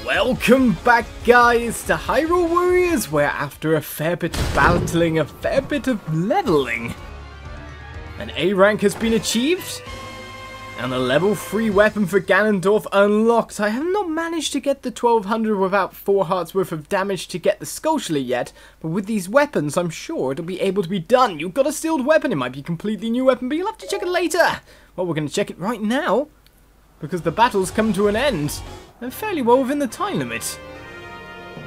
Welcome back, guys, to Hyrule Warriors, where after a fair bit of battling, a fair bit of leveling, an A rank has been achieved, and a level 3 weapon for Ganondorf unlocked. I have not managed to get the 1200 without 4 hearts worth of damage to get the Skulltula yet, but with these weapons, I'm sure it'll be able to be done. You've got a sealed weapon, it might be a completely new weapon, but you'll have to check it later. Well, we're going to check it right now, because the battle's come to an end. And fairly well within the time limit.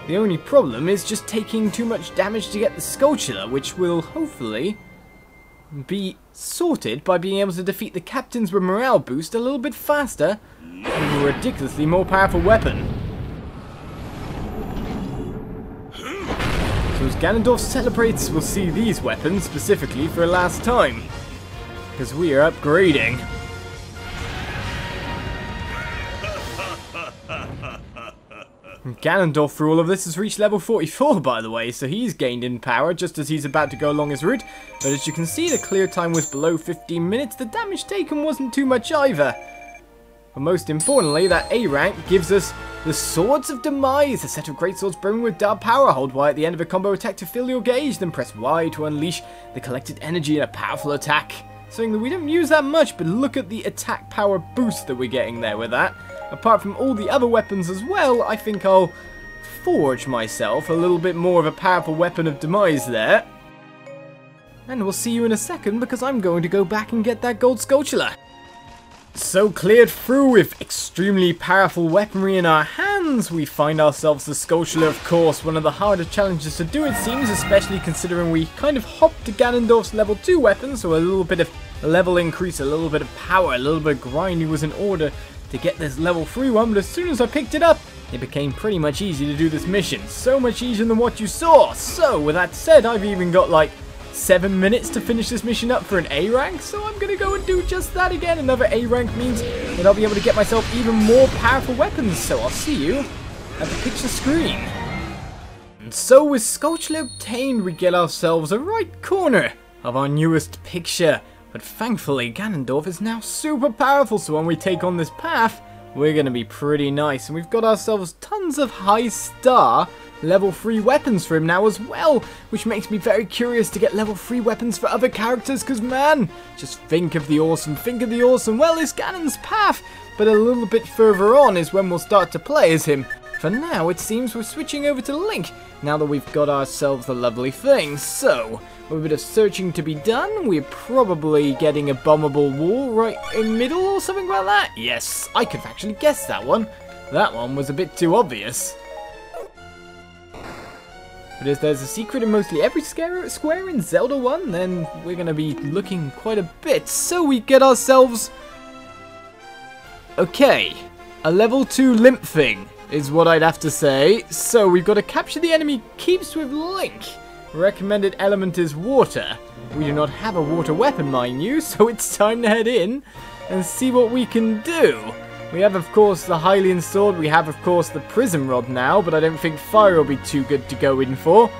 The only problem is just taking too much damage to get the Skulltula, which will hopefully be sorted by being able to defeat the captains with morale boost a little bit faster and a ridiculously more powerful weapon. So as Ganondorf celebrates, we'll see these weapons specifically for a last time, because we are upgrading. Ganondorf, through all of this, has reached level 44, by the way, so he's gained in power just as he's about to go along his route. But as you can see, the clear time was below 15 minutes. The damage taken wasn't too much either. But most importantly, that A rank gives us the Swords of Demise, a set of great swords brimming with dark power. Hold Y at the end of a combo attack to fill your gauge, then press Y to unleash the collected energy in a powerful attack. Something that we don't use that much, but look at the attack power boost that we're getting there with that. Apart from all the other weapons as well, I think I'll forge myself a little bit more of a powerful weapon of demise there. And we'll see you in a second, because I'm going to go back and get that gold Skulltula. So cleared through with extremely powerful weaponry in our hands, we find ourselves the Skulltula, of course. One of the harder challenges to do, it seems, especially considering we kind of hopped to Ganondorf's level 2 weapon, so a little bit of level increase, a little bit of power, a little bit of grinding was in order to get this level 3 one, but as soon as I picked it up, it became pretty much easy to do this mission. So much easier than what you saw. So, with that said, I've even got like 7 minutes to finish this mission up for an A rank, so I'm going to go and do just that again. Another A rank means that I'll be able to get myself even more powerful weapons, so I'll see you at the picture screen. And so with Skulltula obtained, we get ourselves a right corner of our newest picture. But thankfully, Ganondorf is now super powerful, so when we take on this path, we're going to be pretty nice. And we've got ourselves tons of high star level 3 weapons for him now as well, which makes me very curious to get level 3 weapons for other characters, because man, just think of the awesome, Well, it's Ganon's path, but a little bit further on is when we'll start to play as him. For now, it seems we're switching over to Link, now that we've got ourselves the lovely thing. So, with a bit of searching to be done, we're probably getting a bombable wall right in middle or something like that. Yes, I could actually guess that one. That one was a bit too obvious. But if there's a secret in mostly every square in Zelda 1, then we're going to be looking quite a bit. So we get ourselves... okay, a level 2 limp thing is what I'd have to say. So we've got to capture the enemy keeps with Link. Recommended element is water. We do not have a water weapon, mind you, so it's time to head in and see what we can do. We have, of course, the Hylian sword. We have, of course, the prism rod now, but I don't think fire will be too good to go in for.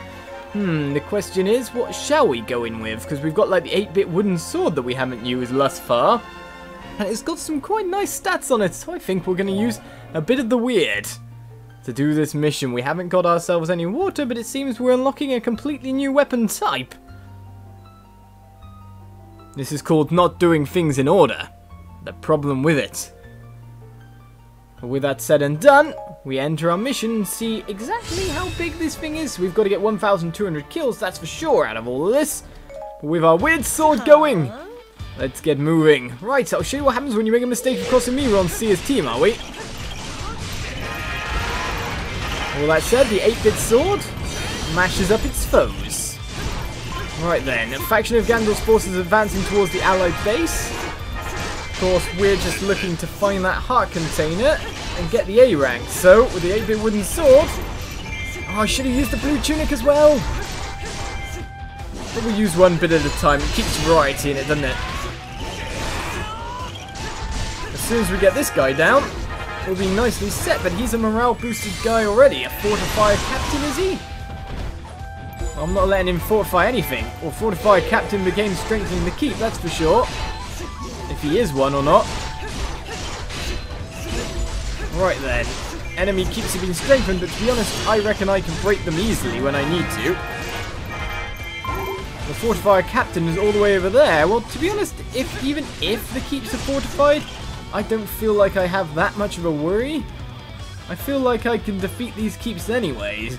The question is, what shall we go in with? Because we've got like the 8-bit wooden sword that we haven't used thus far. And it's got some quite nice stats on it, so I think we're going to use a bit of the weird to do this mission. We haven't got ourselves any water, but it seems we're unlocking a completely new weapon type. This is called not doing things in order. The problem with it. But with that said and done, we enter our mission and see exactly how big this thing is. We've got to get 1,200 kills, that's for sure, out of all of this. But with our weird sword going, let's get moving. Right, I'll show you what happens when you make a mistake of crossing me. We're on Seer's team, are we? All that said, the 8-bit sword mashes up its foes. Right then, a faction of Ganondorf's forces advancing towards the allied base. Of course, we're just looking to find that heart container and get the A rank. So, with the 8-bit wooden sword... oh, I should have used the blue tunic as well. But we'll use one bit at a time. It keeps variety in it, doesn't it? As soon as we get this guy down, we'll be nicely set, but he's a morale boosted guy already. A fortified captain, is he? I'm not letting him fortify anything. Or fortified captain became strengthening the keep, that's for sure. If he is one or not. Right then. enemy keeps have been strengthened, but to be honest, I reckon I can break them easily when I need to. The fortifier captain is all the way over there. Well, to be honest, even if the keeps are fortified, I don't feel like I have that much of a worry. I feel like I can defeat these keeps anyways.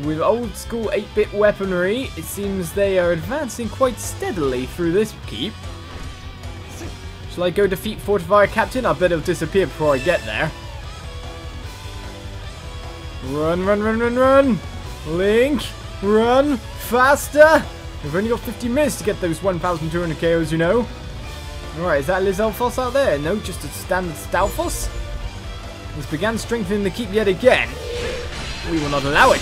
With old school 8-bit weaponry, it seems they are advancing quite steadily through this keep. Shall I go defeat fortifier captain? I bet it'll disappear before I get there. Run, run, run, run, run! Link, run faster! We've only got 50 minutes to get those 1,200 KOs, you know. Alright, is that Lizalfos out there? No, just a standard Stalfos. He's began strengthening the keep yet again. We will not allow it.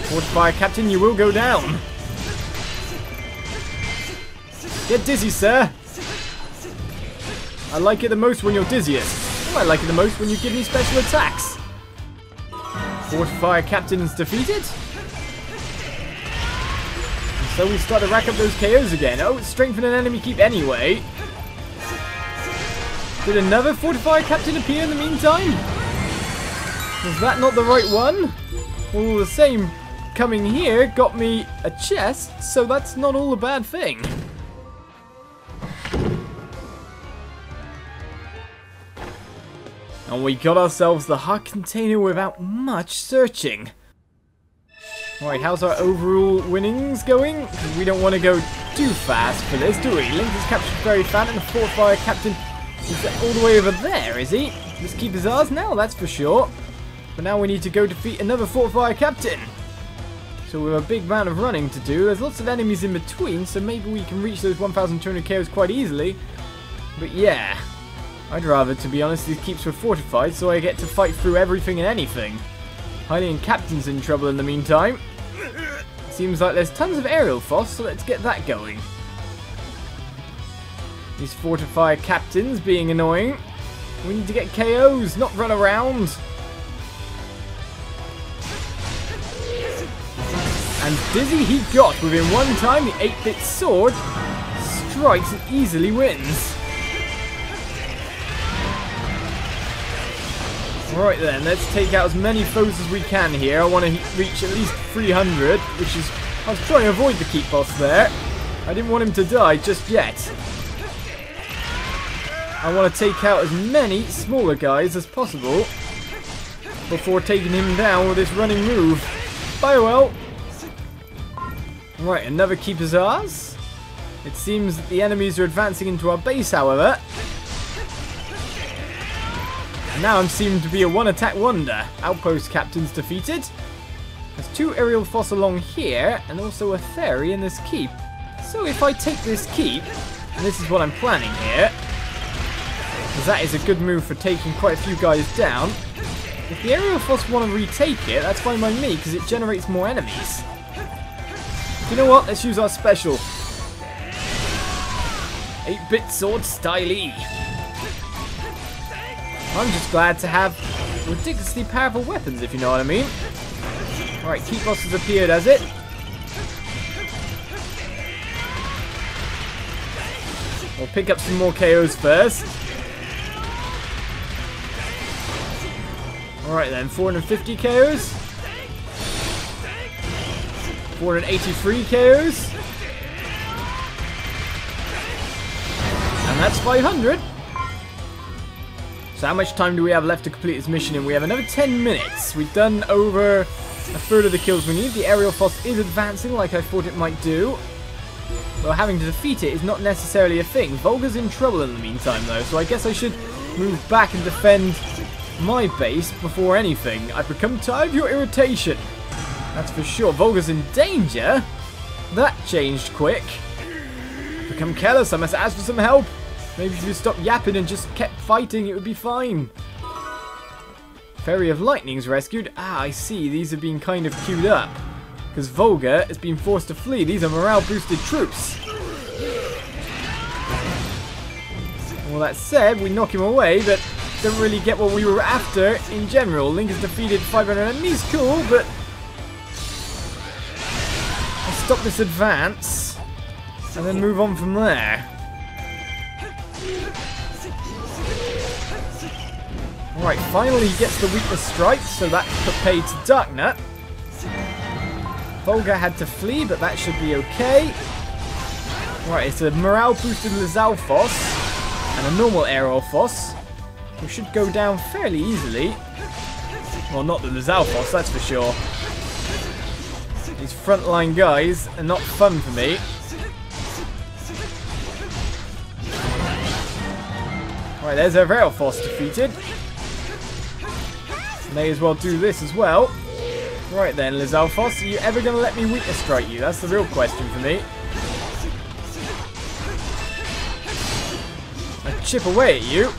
Fortifier captain, you will go down. Get dizzy, sir. I like it the most when you're dizziest. I like it the most when you give me special attacks. Fortifier captain's defeated. And so we start to rack up those KOs again. Oh, strengthen an enemy keep anyway. Did another fortifier captain appear in the meantime? Was that not the right one? All the same, coming here got me a chest, so that's not all a bad thing. And we got ourselves the heart container without much searching. Alright, how's our overall winnings going? We don't want to go too fast for this, do we? Link has captured Fairy Fan and the fortifier captain is all the way over there, is he? This keep is ours now, that's for sure. But now we need to go defeat another fortifier captain. So we have a big amount of running to do. There's lots of enemies in between, so maybe we can reach those 1,200 KOs quite easily. But yeah, I'd rather, to be honest, these keeps were fortified, so I get to fight through everything and anything. Hylian captain's in trouble in the meantime. Seems like there's tons of aerial foss, so let's get that going. These fortifier captains being annoying. We need to get KOs, not run around. And dizzy he got. Within one time, the 8-bit sword strikes and easily wins. Right then, let's take out as many foes as we can here. I want to reach at least 300, which is... I was trying to avoid the keep boss there. I didn't want him to die just yet. I want to take out as many smaller guys as possible before taking him down with this running move. Bye well. Right, another keep is ours. It seems that the enemies are advancing into our base, however. And now I'm seeming to be a one-attack wonder. Outpost captain's defeated. There's 2 aerial foss along here, and also a fairy in this keep. So if I take this keep, and this is what I'm planning here, because that is a good move for taking quite a few guys down. If the aerial foss want to retake it, that's fine by me, because it generates more enemies. You know what? Let's use our special. 8-bit sword stylee. I'm just glad to have ridiculously powerful weapons, if you know what I mean. Alright, keep boss has appeared, has it? We'll pick up some more KOs first. Alright then, 450 KOs. 483 KOs. And that's 500. So how much time do we have left to complete this mission? And we have another 10 minutes. We've done over a third of the kills we need. The aerial foss is advancing like I thought it might do. Well, having to defeat it is not necessarily a thing. Volga's in trouble in the meantime though, so I guess I should move back and defend my base before anything. I've become tired of your irritation. That's for sure. Volga's in danger? That changed quick. I've become careless. I must ask for some help. Maybe if you stopped yapping and just kept fighting, it would be fine. Fairy of Lightning's rescued. Ah, I see. These have been kind of queued up. Because Volga has been forced to flee. These are morale-boosted troops. Well, that said, we knock him away, but don't really get what we were after in general. Link has defeated 500 enemies. Cool, but... I'll stop this advance and then move on from there. Alright, finally he gets the weakness strike, so that put paid to Darknut. Volga had to flee, but that should be okay. Right, it's a morale boosted Lizalfos and a normal Aerophos, who should go down fairly easily. Well, not the Lizalfos, that's for sure. These frontline guys are not fun for me. Right, there's our Aerophos defeated. May as well do this as well. Right then, Lizalfos, are you ever going to let me weakness strike you? That's the real question for me. I chip away at you.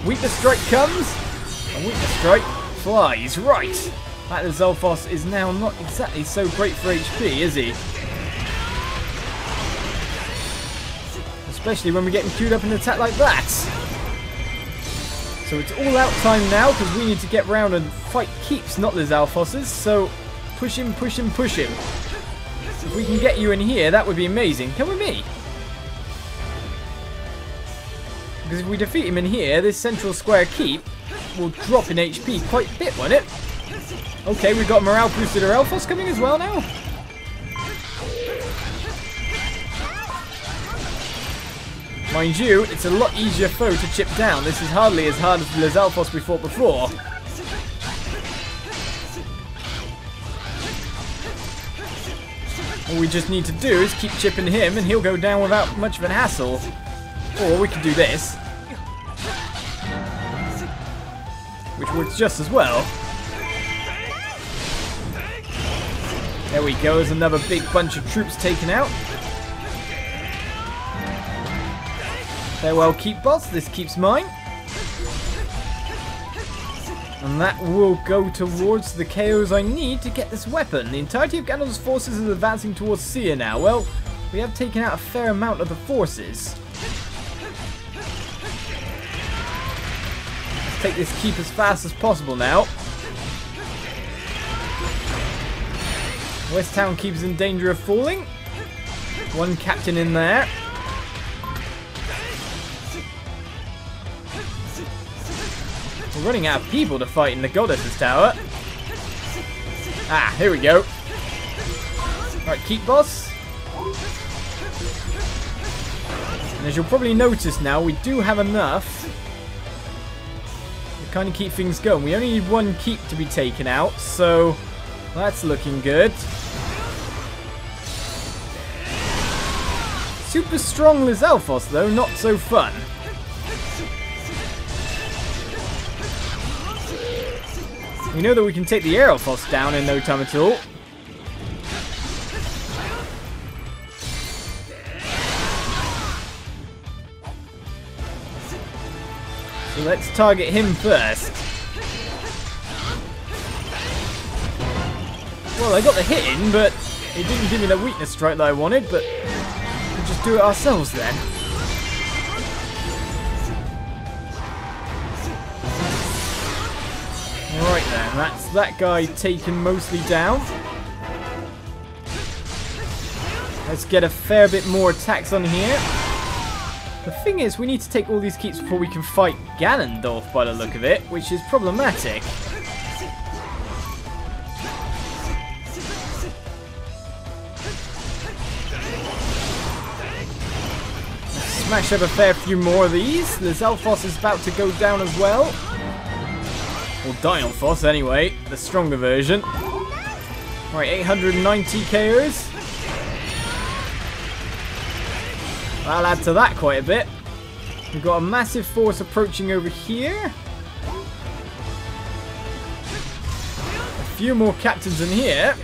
Weakness strike comes. And weakness strike flies. Right. That Lizalfos is now not exactly so great for HP, is he? Especially when we're getting queued up in an attack like that. So it's all out time now because we need to get round and fight keeps, not Lizalfos's. So push him, push him, push him. If we can get you in here, that would be amazing. Come with me. Because if we defeat him in here, this central square keep will drop in HP quite a bit, won't it? Okay, we've got morale boosted Aerophos coming as well now. Mind you, it's a lot easier foe to chip down. This is hardly as hard as the Lizalfos we fought before. All we just need to do is keep chipping him and he'll go down without much of an hassle. Or we could do this, which works just as well. There we go, there's another big bunch of troops taken out. Farewell keep boss, this keeps mine. And that will go towards the KOs I need to get this weapon. The entirety of Ganondorf's forces is advancing towards Sia now. Well, we have taken out a fair amount of the forces. Let's take this keep as fast as possible now. West Town keeps in danger of falling. One captain in there. We're running out of people to fight in the Goddess's Tower. Ah, here we go. Right, keep boss. And as you'll probably notice now, we do have enough to kind of keep things going. We only need one keep to be taken out, so that's looking good. Super strong Lizalfos though, not so fun. We know that we can take the Aerophos down in no time at all. So let's target him first. Well, I got the hit in, but it didn't give me the weakness strike that I wanted, but we'll just do it ourselves then. Right then, that's that guy taken mostly down. Let's get a fair bit more attacks on here. The thing is, we need to take all these keeps before we can fight Ganondorf by the look of it, which is problematic. Smash up a fair few more of these. Lizalfos is about to go down as well. Or Dinalfos anyway, the stronger version. Right, 890 KOs. I'll add to that quite a bit. We've got a massive force approaching over here. A few more captains in here.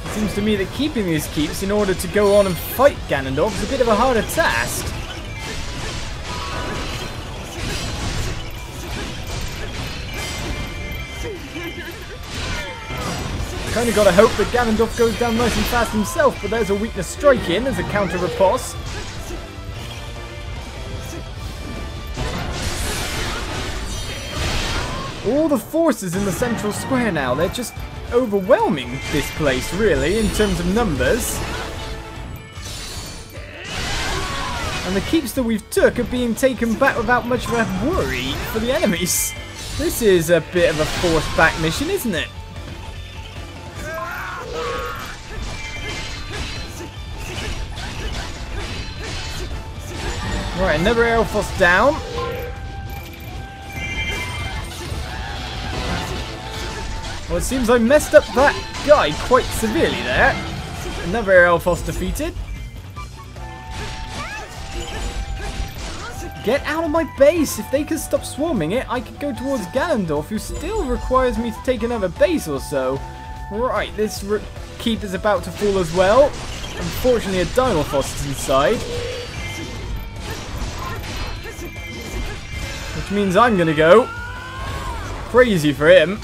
It seems to me that keeping these keeps in order to go on and fight Ganondorf is a bit of a harder task. Kind of got to hope that Ganondorf goes down nice and fast himself, but there's a weakness strike in as a counter riposte. All the forces in the central square now, they're just overwhelming this place really in terms of numbers. And the keeps that we've took are being taken back without much of a worry for the enemies. This is a bit of a forced back mission, isn't it? Right, another Aerophos down. Well, it seems I messed up that guy quite severely there. Another Aerophos defeated. Get out of my base! If they could stop swarming it, I could go towards Ganondorf, who still requires me to take another base or so. Right, this keep is about to fall as well. Unfortunately, a Dinophos is inside. Which means I'm gonna go crazy for him.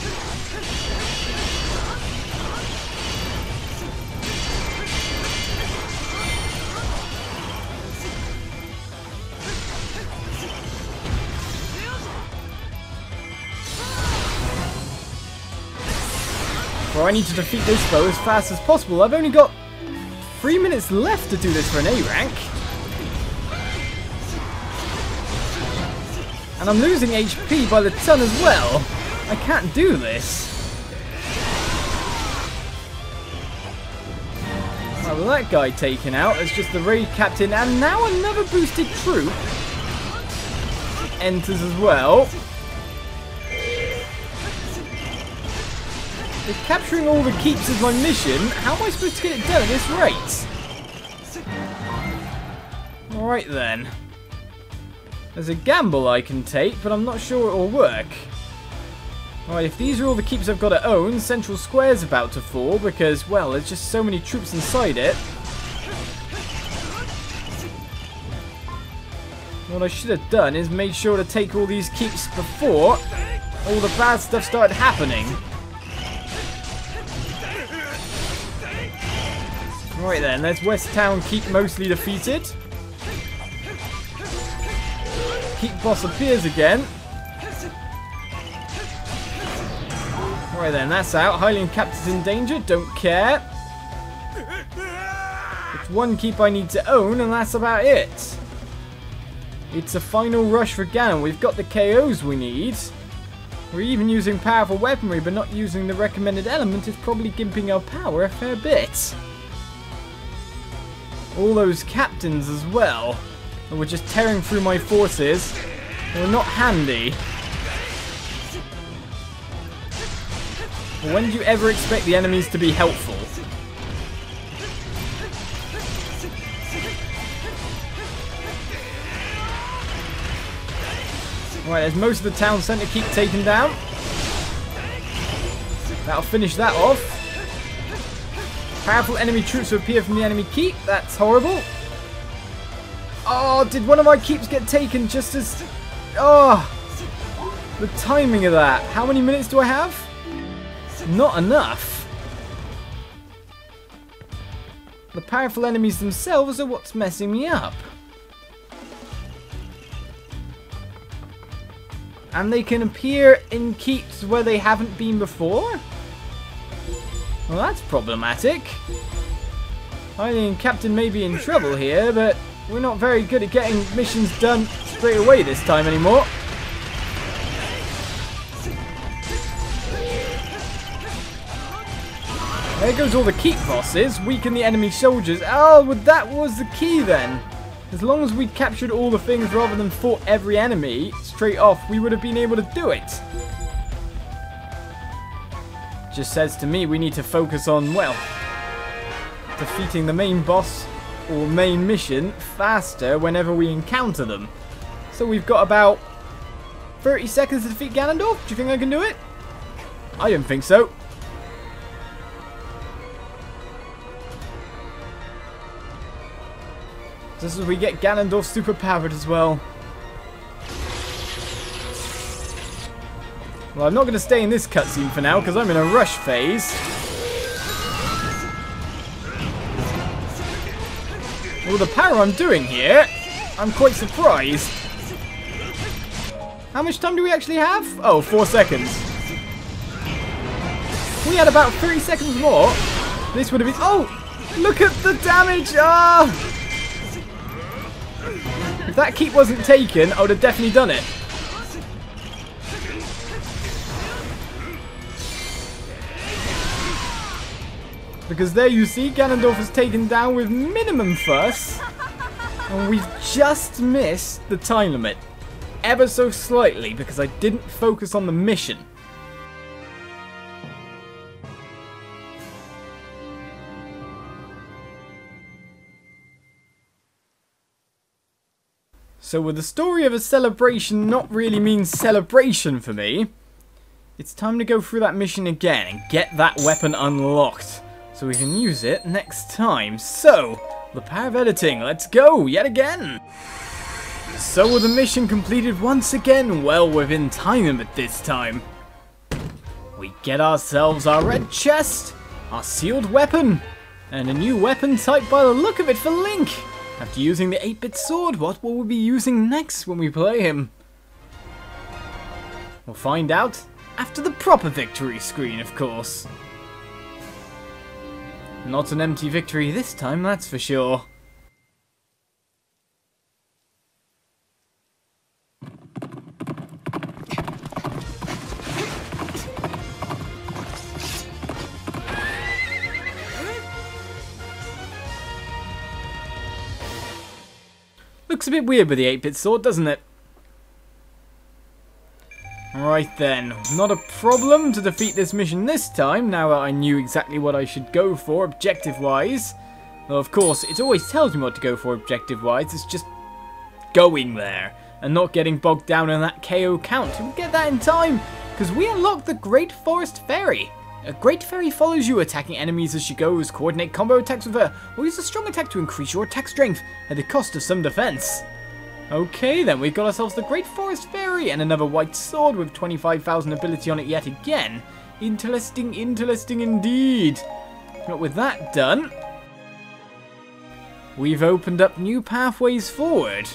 Well, I need to defeat this foe as fast as possible. I've only got 3 minutes left to do this for an A rank. And I'm losing HP by the ton as well. I can't do this. Right, well, that guy taken out. It's just the raid captain. And now another boosted troop enters as well. If capturing all the keeps is my mission, how am I supposed to get it done at this rate? Alright then. There's a gamble I can take, but I'm not sure it will work. Alright, if these are all the keeps I've got to own, Central Square's about to fall because, well, there's just so many troops inside it. What I should have done is made sure to take all these keeps before all the bad stuff started happening. Right then, there's West Town keep mostly defeated. Keep boss appears again. Right then, that's out. Hylian captain's in danger, don't care. It's one keep I need to own, and that's about it. It's a final rush for Ganon. We've got the KOs we need. We're even using powerful weaponry, but not using the recommended element is probably gimping our power a fair bit. All those captains as well, and we're just tearing through my forces. They're not handy. When do you ever expect the enemies to be helpful? Right, there's most of the town centre keep taken down. That'll finish that off. Powerful enemy troops will appear from the enemy keep. That's horrible. Oh, did one of my keeps get taken just as... Oh, the timing of that. How many minutes do I have? Not enough. The powerful enemies themselves are what's messing me up. And they can appear in keeps where they haven't been before? Well, that's problematic. Hylian Captain may be in trouble here, but we're not very good at getting missions done straight away this time anymore. There goes all the keep bosses. Weaken the enemy soldiers. Oh, well, that was the key then. As long as we'd captured all the things rather than fought every enemy straight off, we would have been able to do it. Just says to me we need to focus on, well, defeating the main boss or main mission faster whenever we encounter them. So we've got about 30 seconds to defeat Ganondorf. Do you think I can do it? I don't think so. Just as we get Ganondorf super powered as well. Well, I'm not going to stay in this cutscene for now because I'm in a rush phase. Well, the power I'm doing here, I'm quite surprised. How much time do we actually have? Oh, 4 seconds. We had about 30 seconds more. This would have been... Oh! Look at the damage! Ah! If that keep wasn't taken, I would have definitely done it. Because there you see, Ganondorf is taken down with minimum fuss. And we've just missed the time limit. Ever so slightly, because I didn't focus on the mission. So with the story of a celebration not really means celebration for me, it's time to go through that mission again and get that weapon unlocked. So we can use it next time. So, the power of editing, let's go yet again. So with the mission completed once again, well within time limit this time. We get ourselves our red chest, our sealed weapon, and a new weapon type by the look of it for Link. After using the 8-bit sword, what will we be using next when we play him? We'll find out after the proper victory screen, of course. Not an empty victory this time, that's for sure. Looks a bit weird with the 8-bit sword, doesn't it? Right then, not a problem to defeat this mission this time, now that I knew exactly what I should go for objective-wise. Well, of course, it always tells me what to go for objective-wise, it's just going there, and not getting bogged down in that KO count. We'll get that in time, because we unlocked the Great Forest Fairy. A Great Fairy follows you, attacking enemies as she goes. Coordinate combo attacks with her, or use a strong attack to increase your attack strength, at the cost of some defense. Okay then, we've got ourselves the Great Forest Fairy, and another white sword with 25,000 ability on it yet again. Interesting, interesting indeed. But with that done, we've opened up new pathways forward.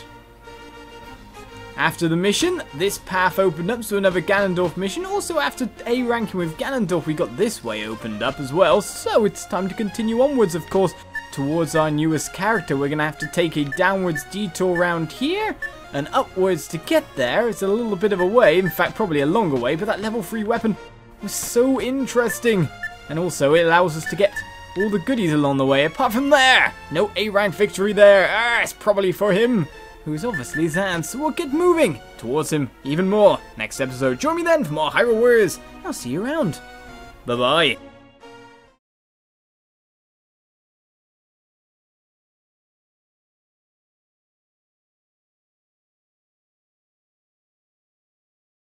After the mission, this path opened up to another Ganondorf mission. Also, after A ranking with Ganondorf, we got this way opened up as well. So it's time to continue onwards, of course, towards our newest character. We're going to have to take a downwards detour around here and upwards to get there. It's a little bit of a way, in fact, probably a longer way, but that level 3 weapon was so interesting. And also, it allows us to get all the goodies along the way. Apart from there, no A rank victory there. It's probably for him, who's obviously Zan, so we'll get moving towards him even more. Next episode, join me then for more Hyrule Warriors. I'll see you around. Bye-bye.